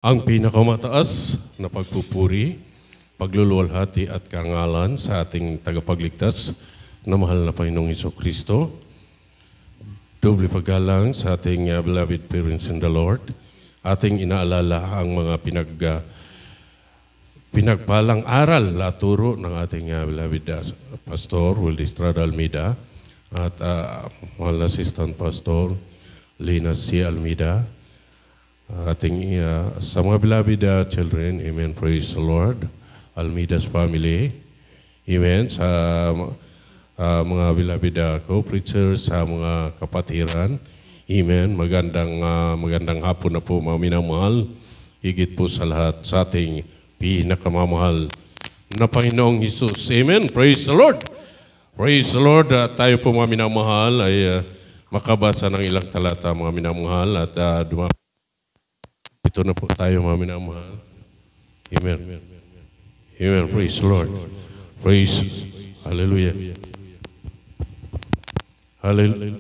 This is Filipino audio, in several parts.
Ang pinakamataas na pagpupuri, pagluluwalhati at karangalan sa ating tagapagligtas na mahal na Panginoong Jesucristo. Doble paggalang sa ating beloved parents in the Lord. Ating inaalala ang mga pinagpalang aral na turo ng ating beloved Pastor Wildy Estrada Almeida at mahal na Assistant Pastor Lina C. Almeida. Ating sa mga beloved children, amen, praise the Lord, Almeida's family, amen, sa mga beloved co-preachers, sa mga kapatiran, amen, magandang hapon na po mga minamahal, higit po sa lahat sa ating pinakamamahal na Panginoong Hesus, amen, praise the Lord, praise the Lord. Tayo po mga minamahal ay makabasa ng ilang talata mga minamahal at ito na po tayo mga minamahal. Amen. Amen. Praise the Lord. Praise. Hallelujah. Hallelujah.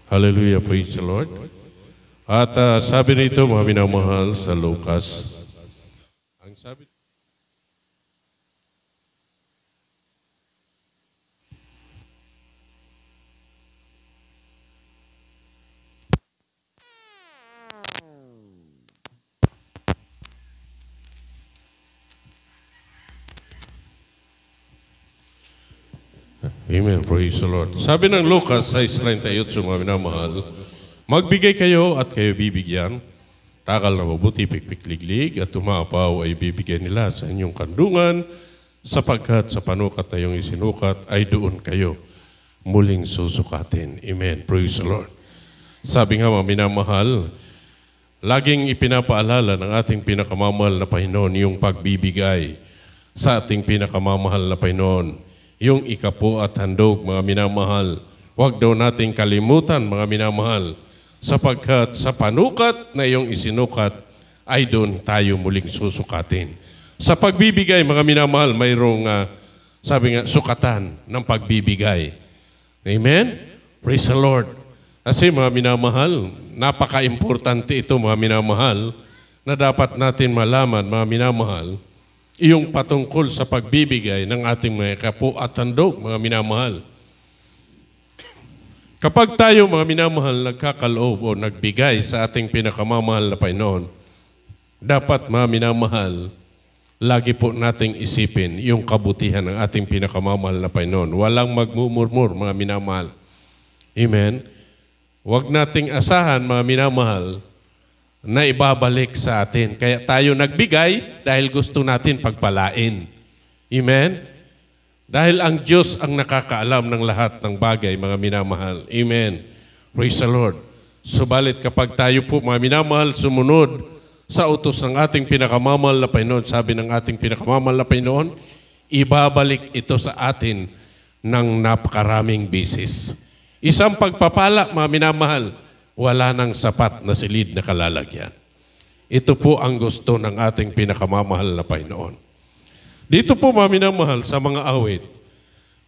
Hallelujah. Praise the Lord. At sabi rito mga minamahal sa Lucas. Ang sabi Amen. Praise the Lord. Sabi ng Lucas 6:38, mga minamahal, magbigay kayo at kayo bibigyan. Takal na mabuti, pikpikliglig at tumapaw ay bibigyan nila sa inyong kandungan sapagkat sa panukat na iyong isinukat ay doon kayo muling susukatin. Amen. Praise the Lord. Sabi nga mga minamahal, laging ipinapaalala ng ating pinakamamahal na Panginoon yung pagbibigay sa ating pinakamamahal na Panginoon. Yung ikapo at handog, mga minamahal. Huwag daw nating kalimutan, mga minamahal, sapagkat sa panukat na iyong isinukat, ay doon tayo muling susukatin. Sa pagbibigay, mga minamahal, mayroong, sabi nga, sukatan ng pagbibigay. Amen? Praise the Lord. Kasi mga minamahal, napaka-importante ito, mga minamahal, na dapat natin malaman, mga minamahal, iyong patungkol sa pagbibigay ng ating mga kapo at handog, mga minamahal. Kapag tayo, mga minamahal, nagkakaloob o nagbigay sa ating pinakamamahal na Panginoon, dapat, mga minamahal, lagi po nating isipin yung kabutihan ng ating pinakamamahal na Panginoon. Walang magmumurmur, mga minamahal. Amen? Huwag nating asahan, mga minamahal, na ibabalik sa atin. Kaya tayo nagbigay dahil gusto natin pagpalain. Amen? Dahil ang Diyos ang nakakaalam ng lahat ng bagay, mga minamahal. Amen. Praise the Lord. Subalit kapag tayo po, mga minamahal, sumunod sa utos ng ating pinakamamahal na Panginoon, sabi ng ating pinakamamahal na Panginoon, ibabalik ito sa atin ng napakaraming bisis. Isang pagpapala, mga minamahal, wala nang sapat na silid na kalalagyan. Ito po ang gusto ng ating pinakamamahal na Panginoon. Dito po, mga minamahal, sa mga awit.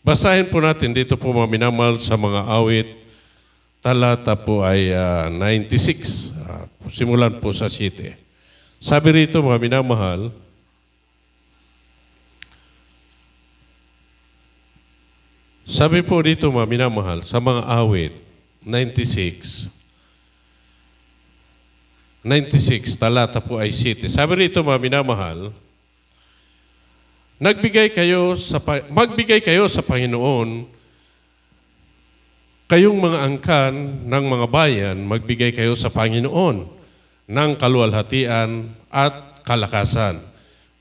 Basahin po natin dito po, mga minamahal, sa mga awit. Talata po ay 96. Simulan po sa 7. Sabi rito, mga minamahal, sabi po dito, mga minamahal, sa mga awit, 96, talata po ay 7. Sabi rito, mga minamahal, magbigay kayo sa Panginoon, kayong mga angkan ng mga bayan, magbigay kayo sa Panginoon ng kaluwalhatian at kalakasan.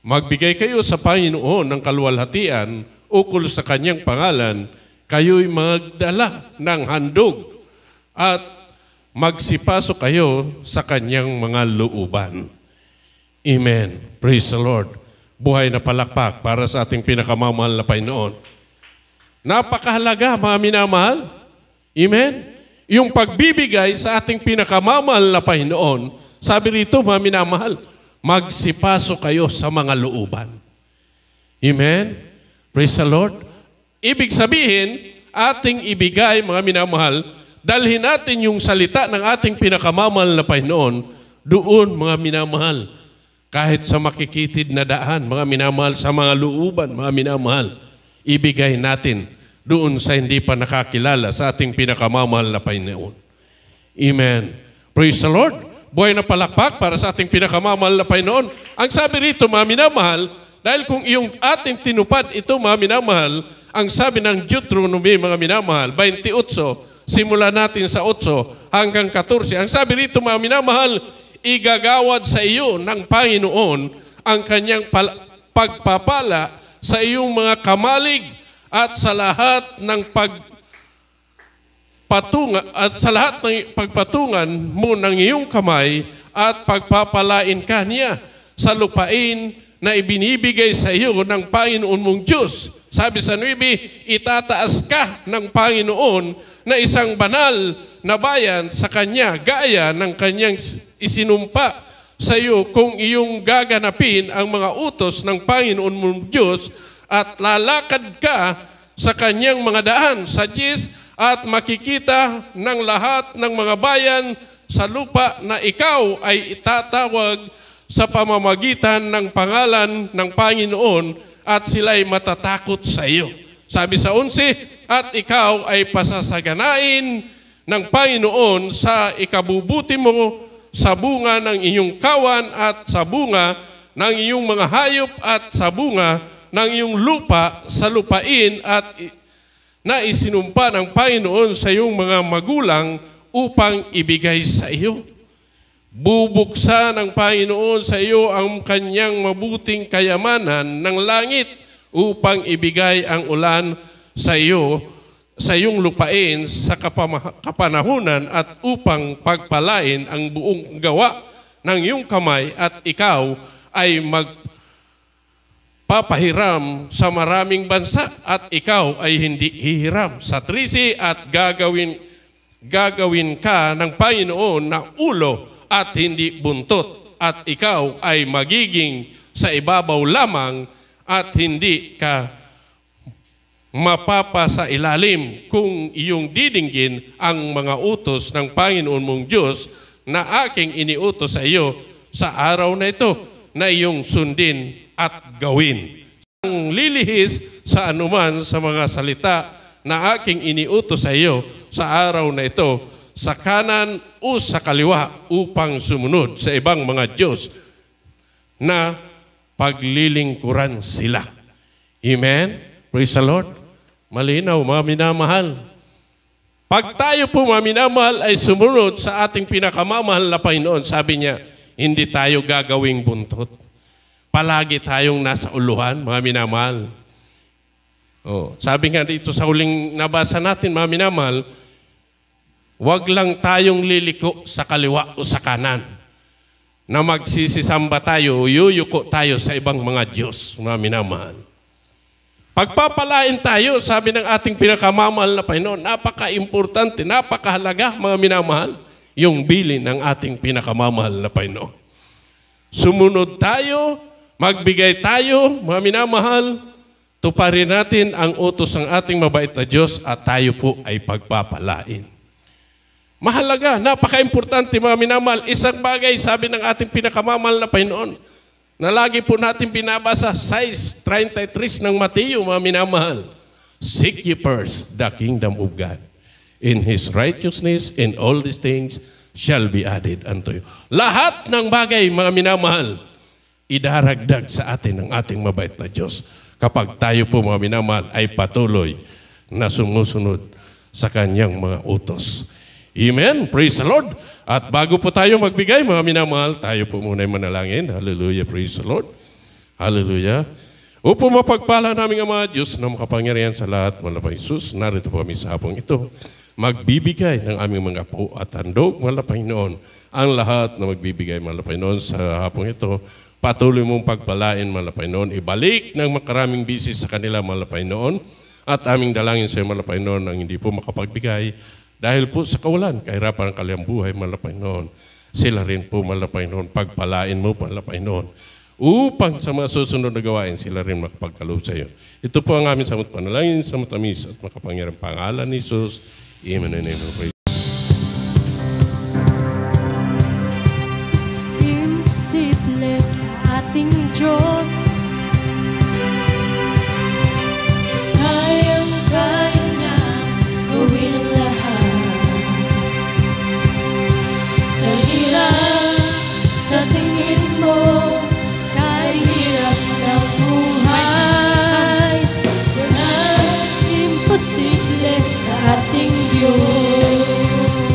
Magbigay kayo sa Panginoon ng kaluwalhatian ukol sa kanyang pangalan, kayo'y magdala ng handog at magsipasok kayo sa kanyang mga looban. Amen. Praise the Lord. Buhay na palakpak para sa ating pinakamamahal na Panginoon. Napakahalaga, mga minamahal. Amen. Yung pagbibigay sa ating pinakamamahal na Panginoon, sabi rito, mga minamahal, magsipasok kayo sa mga looban. Amen. Praise the Lord. Ibig sabihin, ating ibigay, mga minamahal, dalhin natin yung salita ng ating pinakamamahal na Panginoon doon mga minamahal, kahit sa makikitid na daan, mga minamahal, sa mga looban, mga minamahal, ibigay natin doon sa hindi pa nakakilala sa ating pinakamamahal na Panginoon. Amen. Praise the Lord. Buhay na palakpak para sa ating pinakamamahal na Panginoon. Ang sabi rito, mga minamahal, dahil kung iyong ating tinupad ito, mga minamahal, ang sabi ng Deuteronomy, mga minamahal, 28, simula natin sa 8 hanggang 14. Ang sabi rito, mga minamahal, igagawad sa iyo ng Panginoon ang kanyang pagpapala sa iyong mga kamalig at sa lahat ng pagpatungan mo ng iyong kamay at pagpapalain ka niya sa lupain na ibinibigay sa iyo ng Panginoon mong Diyos. Sabi sa 9, itataas ka ng Panginoon na isang banal na bayan sa Kanya, gaya ng Kanyang isinumpa sa iyo kung iyong gaganapin ang mga utos ng Panginoon mong Diyos at lalakad ka sa Kanyang mga daan sa Diyos at makikita ng lahat ng mga bayan sa lupa na ikaw ay itatawag sa pamamagitan ng pangalan ng Panginoon at sila'y matatakot sa iyo. Sabi sa 11, at ikaw ay pasasaganain ng Panginoon sa ikabubuti mo sa bunga ng iyong kawan at sa bunga ng iyong mga hayop at sa bunga ng iyong lupa sa lupain at na isinumpa ng Panginoon sa iyong mga magulang upang ibigay sa iyo. Bubuksan ng Panginoon sa iyo ang kanyang mabuting kayamanan ng langit upang ibigay ang ulan sa iyo, sa iyong lupain sa kapanahunan at upang pagpalain ang buong gawa ng iyong kamay at ikaw ay magpapahiram sa maraming bansa at ikaw ay hindi hihiram sa 13 at gagawin ka ng Panginoon na ulo at hindi buntot at ikaw ay magiging sa ibabaw lamang at hindi ka mapapa sa ilalim kung iyong didinggin ang mga utos ng Panginoon mong Diyos na aking iniutos sa iyo sa araw na ito na iyong sundin at gawin. Ang lilihis sa anuman sa mga salita na aking iniutos sa iyo sa araw na ito sa kanan o sa kaliwa upang sumunod sa ibang mga Diyos na paglilingkuran sila. Amen? Praise the Lord. Malinaw, mga minamahal. Pag tayo po, mga minamahal, ay sumunod sa ating pinakamamahal na Panginoon, sabi niya, hindi tayo gagawing buntot. Palagi tayong nasa uluhan, mga minamahal. Sabi nga dito sa huling nabasa natin, mga minamahal, huwag lang tayong liliko sa kaliwa o sa kanan na magsisisamba tayo o yuyuko tayo sa ibang mga Diyos, mga minamahal. Pagpapalain tayo, sabi ng ating pinakamamahal na Panginoon, napaka-importante, napakahalaga, mga minamahal, yung bilin ng ating pinakamamahal na Panginoon. Sumunod tayo, magbigay tayo, mga minamahal, tuparin natin ang utos ng ating mabait na Diyos at tayo po ay pagpapalain. Mahalaga, napaka-importante, mga minamahal. Isang bagay, sabi ng ating pinakamamahal na Panginoon, na lagi po natin binabasa, 6:33 ng Mateo, mga minamahal. Seek ye first the kingdom of God, in His righteousness, and all these things shall be added unto you. Lahat ng bagay, mga minamahal, idaragdag sa atin ng ating mabait na Diyos kapag tayo po, mga minamahal, ay patuloy na sumusunod sa Kanyang mga utos. Amen. Praise the Lord. At bago po tayo magbigay, mga minamahal, tayo po muna ay manalangin. Hallelujah. Praise the Lord. Hallelujah. Upo mapagpala namin ang mga Diyos na makapangyarihan sa lahat, malapang Isus. Narito po kami sa hapong ito. Magbibigay ng aming mga po at handog, malapang noon. Ang lahat na magbibigay, malapang noon sa hapong ito. Patuloy mong pagpalain, malapang noon. Ibalik ng makaraming bisis sa kanila, malapang noon. At aming dalangin sa iyo, malapang noon, ang hindi po makapagbigay. Dahil po sa kawalan, kahirapan ng kanilang buhay, malapay noon. Sila rin po, malapay noon. Pagpalain mo, malapay noon. Upang sa mga susunod na gawain, sila rin makapagkaloob sa iyo. Ito po ang aming samot panalangin sa matamis at makapangyarang pangalan ni Jesus. Amen and amen. imposible sa ating Diyos. Kayang-kaya niya gawin ang lahat. Kahirap sa tingin mo, kahit hirap ng buhay, walang imposible sa ating Diyos.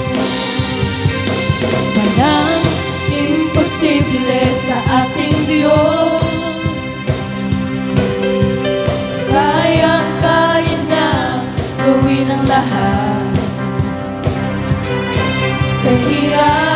Walang imposible sa ating Diyos. Kayang-kaya na gawin ang lahat. Kahirap